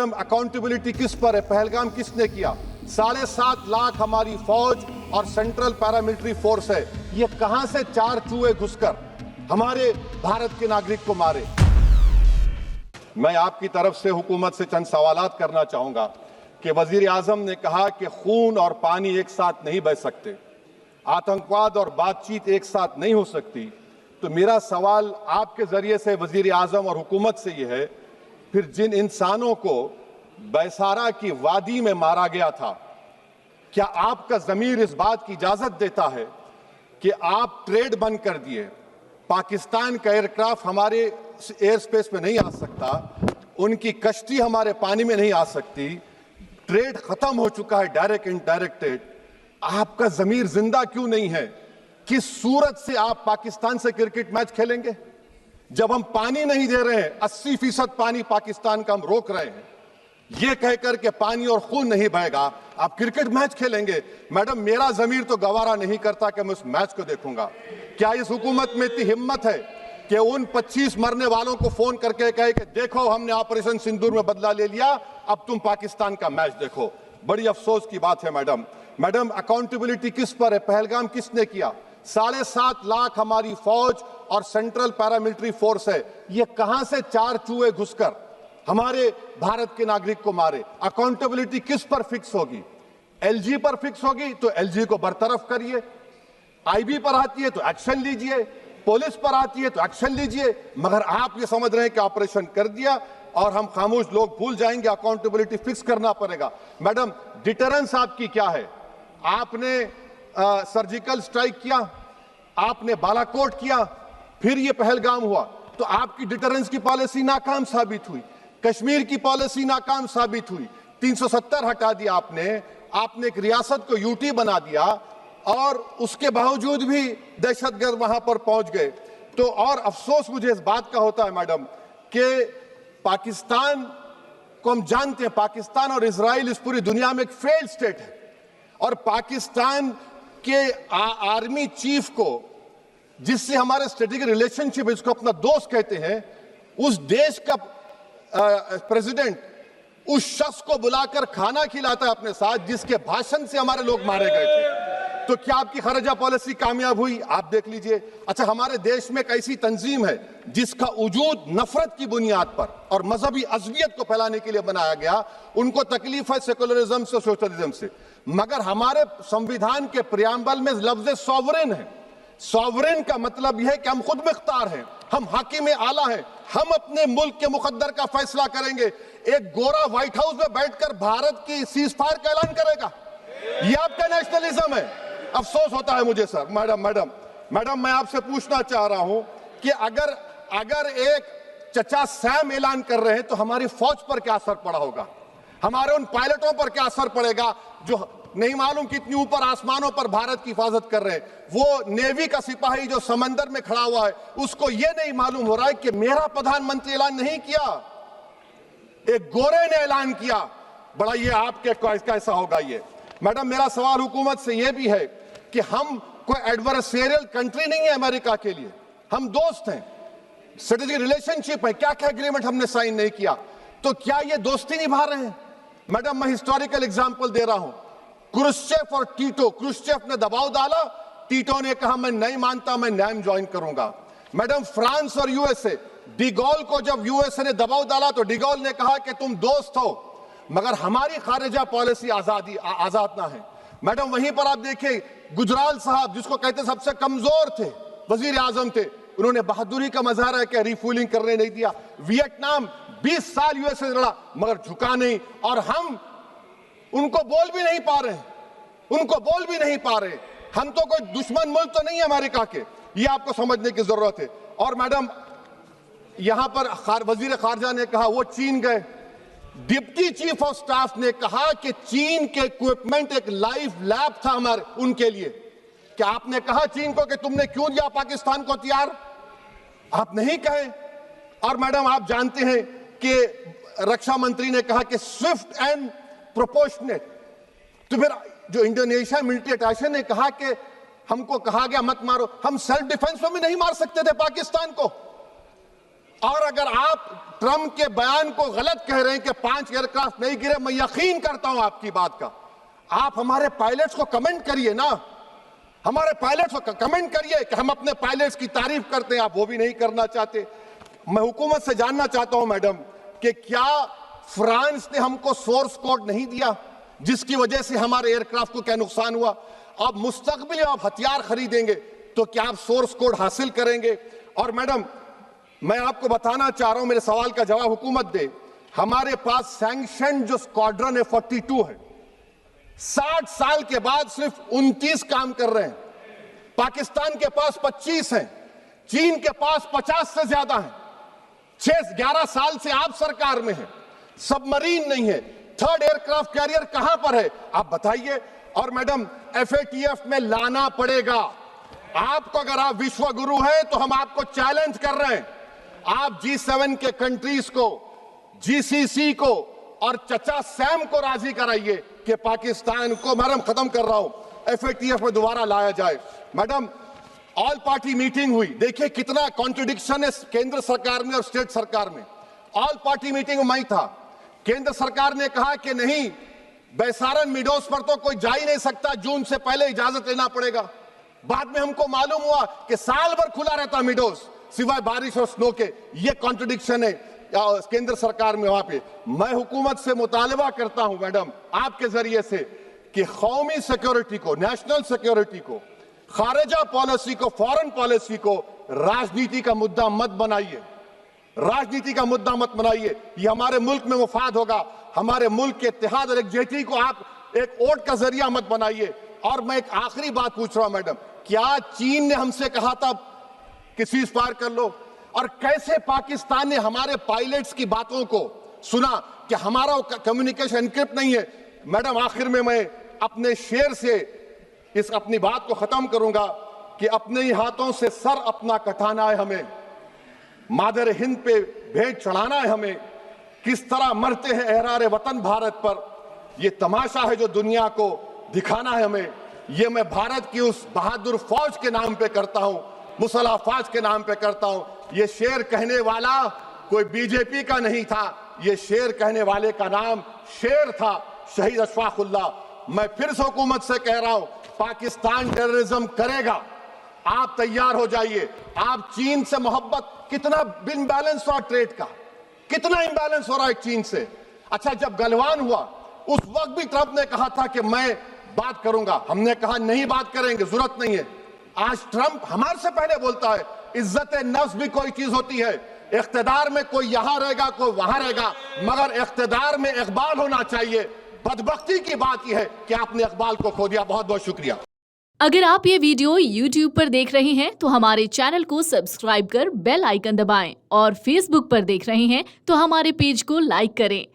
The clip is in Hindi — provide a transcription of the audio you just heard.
मैडम अकाउंटेबिलिटी किस पर है? पहलगाम किसने किया? 7.5 लाख हमारी फौज और सेंट्रल पैरामिलिट्री फोर्स है, ये कहां से 4 चूहे घुसकर हमारे भारत के नागरिक को मारे? मैं आपकी तरफ से हुकूमत से चंद सवालात करना चाहूंगा कि वजीर आजम ने कहा कि खून और पानी एक साथ नहीं बह सकते, आतंकवाद और बातचीत एक साथ नहीं हो सकती। तो मेरा सवाल आपके जरिए से वजीर आजम और हुकूमत से यह है, फिर जिन इंसानों को बैसारा की वादी में मारा गया था, क्या आपका ज़मीर इस बात की इजाजत देता है कि आप ट्रेड बंद कर दिए, पाकिस्तान का एयरक्राफ्ट हमारे एयर स्पेस में नहीं आ सकता, उनकी कश्ती हमारे पानी में नहीं आ सकती, ट्रेड खत्म हो चुका है डायरेक्ट इनडायरेक्टेड, आपका ज़मीर जिंदा क्यों नहीं है? किस सूरत से आप पाकिस्तान से क्रिकेट मैच खेलेंगे जब हम पानी नहीं दे रहे हैं? 80% पानी पाकिस्तान का हम रोक रहे हैं, यह कहकर के पानी और खून नहीं बहेगा, आप क्रिकेट मैच खेलेंगे? मैडम, मेरा ज़मीर तो गवारा नहीं करता कि मैं उस मैच को देखूंगा। क्या इस हुकूमत में इतनी हिम्मत है कि उन 25 मरने वालों को फोन करके कहे कि देखो हमने ऑपरेशन सिंदूर में बदला ले लिया, अब तुम पाकिस्तान का मैच देखो? बड़ी अफसोस की बात है मैडम, अकाउंटेबिलिटी किस पर है? पहलगाम किसने किया? 7.5 लाख हमारी फौज और सेंट्रल पैरामिलिट्री फोर्स है, ये कहां से 4 चूहे घुसकर हमारे भारत के नागरिक को मारे? अकाउंटेबिलिटी किस पर फिक्स होगी? एलजी पर फिक्स होगी तो एलजी को बरतरफ करिए, आईबी पर आती है तो एक्शन लीजिए, पुलिस पर आती है तो एक्शन लीजिए, मगर आप ये समझ रहे हैं कि ऑपरेशन कर दिया और हम खामोश लोग भूल जाएंगे। अकाउंटेबिलिटी फिक्स करना पड़ेगा। मैडम, डिटरेंस आपकी क्या है? आपने सर्जिकल स्ट्राइक किया, आपने बालाकोट किया, फिर ये पहलगाम हुआ, तो आपकी डिटरेंस की पॉलिसी नाकाम साबित हुई, कश्मीर की पॉलिसी नाकाम साबित हुई, 370 हटा दिया आपने एक रियासत को यूटी बना दिया और उसके बावजूद भी दहशतगर्द वहां पर पहुंच गए। तो और अफसोस मुझे इस बात का होता है मैडम कि पाकिस्तान को हम जानते हैं, पाकिस्तान और इजराइल इस पूरी दुनिया में एक फेल्ड स्टेट है, और पाकिस्तान के आर्मी चीफ को, जिससे हमारे स्ट्रेटेजिक रिलेशनशिप, इसको अपना दोस्त कहते हैं, उस देश का प्रेसिडेंट उस शख्स को बुलाकर खाना खिलाता है अपने साथ जिसके भाषण से हमारे लोग मारे गए थे। तो क्या आपकी खर्जा पॉलिसी कामयाब हुई? आप देख लीजिए। अच्छा, हमारे देश में एक ऐसी तंजीम है जिसका वजूद नफरत की बुनियाद पर और मजहबी अज़बियत को फैलाने के लिए बनाया गया, उनको तकलीफ है सेकुलरिज्म से, सोशलिज्म से, मगर हमारे संविधान के प्रियम्बल में लफ्ज सॉवरेन है। सॉवरेन का मतलब यह है कि हम खुद मुख्तार हैं, हम हाकिम आला हैं, हम अपने मुल्क के मुकद्दर का फैसला करेंगे। एक गोरा व्हाइट हाउस में बैठकर भारत की सीज फायर का ऐलान करेगा? यह आपका नेशनलिज्म है? अफसोस होता है मुझे सर। मैडम, मैं आपसे पूछना चाह रहा हूं कि अगर एक चचा सैम ऐलान कर रहे हैं तो हमारी फौज पर क्या असर पड़ा होगा? हमारे उन पायलटों पर क्या असर पड़ेगा जो नहीं मालूम कितनी ऊपर आसमानों पर भारत की हिफाजत कर रहे हैं? वो नेवी का सिपाही जो समंदर में खड़ा हुआ है, उसको यह नहीं मालूम हो रहा है कि मेरा प्रधानमंत्री ऐलान नहीं किया, एक गोरे ने ऐलान किया। बड़ा ये आपके कैसा होगा ये? मैडम, मेरा सवाल हुकूमत से यह भी है कि हम कोई एडवर्सेरियल कंट्री नहीं है अमेरिका के लिए, हम दोस्त हैं, स्ट्रेटेजिक रिलेशनशिप है, क्या क्या एग्रीमेंट हमने साइन नहीं किया, तो क्या ये दोस्ती निभा रहे हैं? मैडम, मैं हिस्टोरिकल एग्जांपल दे रहा हूं, क्रुश्चेव और टीटो। क्रुश्चेव ने दबाव डाला, टीटो ने कहा मैं नहीं मानता, मैं नैम ज्वाइन करूंगा। मैडम, फ्रांस और यूएसए, डिगोल को जब यूएसए ने दबाव डाला तो डिगोल ने कहा कि तुम दोस्त हो मगर हमारी खारिजा पॉलिसी आजाद ना है। मैडम, वहीं पर आप देखिए गुजराल साहब, जिसको कहते सबसे कमजोर थे, वजीर आजम थे, उन्होंने बहादुरी का मजारा है कि रिफुलिंग करने नहीं दिया। वियतनाम 20 साल यूएसए लड़ा मगर झुका नहीं, और हम उनको बोल भी नहीं पा रहे, हम तो कोई दुश्मन मुल्क तो नहीं है अमेरिका के, ये आपको समझने की जरूरत है। और मैडम, यहां पर वजीर खारजा ने कहा वो चीन गए, डिप्टी चीफ ऑफ स्टाफ ने कहा कि चीन के इक्विपमेंट एक लाइव लैब था हमारे उनके लिए। क्या आपने कहा चीन को कि तुमने क्यों दिया पाकिस्तान को हथियार? आप नहीं कहे। और मैडम, आप जानते हैं कि रक्षा मंत्री ने कहा कि स्विफ्ट एंड प्रोपोर्शनेट, तो फिर जो इंडोनेशिया मिलिट्री अटैचे ने कहा कि हमको कहा गया मत मारो, हम सेल्फ डिफेंस में भी नहीं मार सकते थे पाकिस्तान को। और अगर आप ट्रंप के बयान को गलत कह रहे हैं कि 5 एयरक्राफ्ट नहीं गिरे, मैं यकीन करता हूं आपकी बात का। आप हमारे पायलट्स को कमेंट करिए ना, हमारे पायलट्स को कमेंट करिए कि हम अपने पायलट्स की तारीफ करते हैं, आप वो भी नहीं करना चाहते। मैं हुकूमत से जानना चाहता हूं मैडम कि क्या फ्रांस ने हमको सोर्स कोड नहीं दिया जिसकी वजह से हमारे एयरक्राफ्ट को क्या नुकसान हुआ? अब मुस्तकबिल में आप हथियार खरीदेंगे तो क्या आप सोर्स कोड हासिल करेंगे? और मैडम मैं आपको बताना चाह रहा हूं, मेरे सवाल का जवाब हुकूमत दे। हमारे पास सैंक्शन जो स्क्वाड्रन है 42 है, 60 साल के बाद सिर्फ 29 काम कर रहे हैं। पाकिस्तान के पास 25 हैं, चीन के पास 50 से ज्यादा हैं। 11 साल से आप सरकार में हैं, सबमरीन नहीं है, थर्ड एयरक्राफ्ट कैरियर कहां पर है आप बताइए। और मैडम FATF में लाना पड़ेगा आपको। अगर आप विश्व गुरु हैं तो हम आपको चैलेंज कर रहे हैं, आप G7 के कंट्रीज को, GCC को और चचा सैम को राजी कराइए कि पाकिस्तान को, मैडम खत्म कर रहा हूं, FATF में दोबारा लाया जाए। मैडम ऑल पार्टी मीटिंग हुई, देखिए कितना कॉन्ट्रडिक्शन है केंद्र सरकार में और स्टेट सरकार में। ऑल पार्टी मीटिंग में मैं था, केंद्र सरकार ने कहा कि नहीं, बैसारन मिडोस पर तो कोई जा ही नहीं सकता, जून से पहले इजाजत लेना पड़ेगा। बाद में हमको मालूम हुआ कि साल भर खुला रहता मिडोस सिवाय बारिश और स्नो के। ये कॉन्ट्रडिक्शन है केंद्र सरकार में। वहां पे मैं हुकूमत से मुतालबा करता हूं मैडम आपके जरिए से कि कौमी सिक्योरिटी को, नेशनल सिक्योरिटी को, खारिजा पॉलिसी को, फॉरेन पॉलिसी को राजनीति का मुद्दा मत बनाइए, राजनीति का मुद्दा मत बनाइए। ये हमारे मुल्क में मुफाद होगा, हमारे मुल्क के इत्तेहाद और एकजुटती को आप एक वोट का जरिया मत बनाइए। और मैं एक आखिरी बात पूछ रहा हूं मैडम, क्या चीन ने हमसे कहा था कि सीज फायर कर लो? और कैसे पाकिस्तान ने हमारे पायलट्स की बातों को सुना कि हमारा कम्युनिकेशन एनक्रिप्ट नहीं है? मैडम आखिर में मैं अपने शेर से इस अपनी बात को खत्म करूंगा कि अपने ही हाथों से सर अपना कटाना है हमें, मादर हिंद पे भेंट चढ़ाना है हमें, किस तरह मरते हैं एहरार वतन भारत पर, ये तमाशा है जो दुनिया को दिखाना है हमें। ये मैं भारत की उस बहादुर फौज के नाम पे करता हूं, मुसल्ह फौज के नाम पे करता हूं। ये शेर कहने वाला कोई बीजेपी का नहीं था, ये शेर कहने वाले का नाम शेर था, शहीद अशफाकुल्लाह। मैं फिर से हुकूमत से कह रहा हूं, पाकिस्तान टेररिज्म करेगा, आप तैयार हो जाइए। आप चीन से मोहब्बत, कितना इम्बैलेंस हुआ ट्रेड का, कितना इम्बैलेंस हो रहा है चीन से। अच्छा, जब गलवान हुआ उस वक्त भी ट्रंप ने कहा था कि मैं बात करूंगा, हमने कहा नहीं बात करेंगे, जरूरत नहीं है। आज ट्रंप हमारे से पहले बोलता है। इज्जत नफ्स भी कोई चीज होती है, इख्तिदार में कोई यहां रहेगा कोई वहां रहेगा, मगर इख्तिदार में इकबाल होना चाहिए। बदबख्ती की बात यह है कि आपने इकबाल को खो दिया। बहुत बहुत शुक्रिया। अगर आप ये वीडियो YouTube पर देख रहे हैं तो हमारे चैनल को सब्सक्राइब कर बेल आइकन दबाएं, और Facebook पर देख रहे हैं तो हमारे पेज को लाइक करें।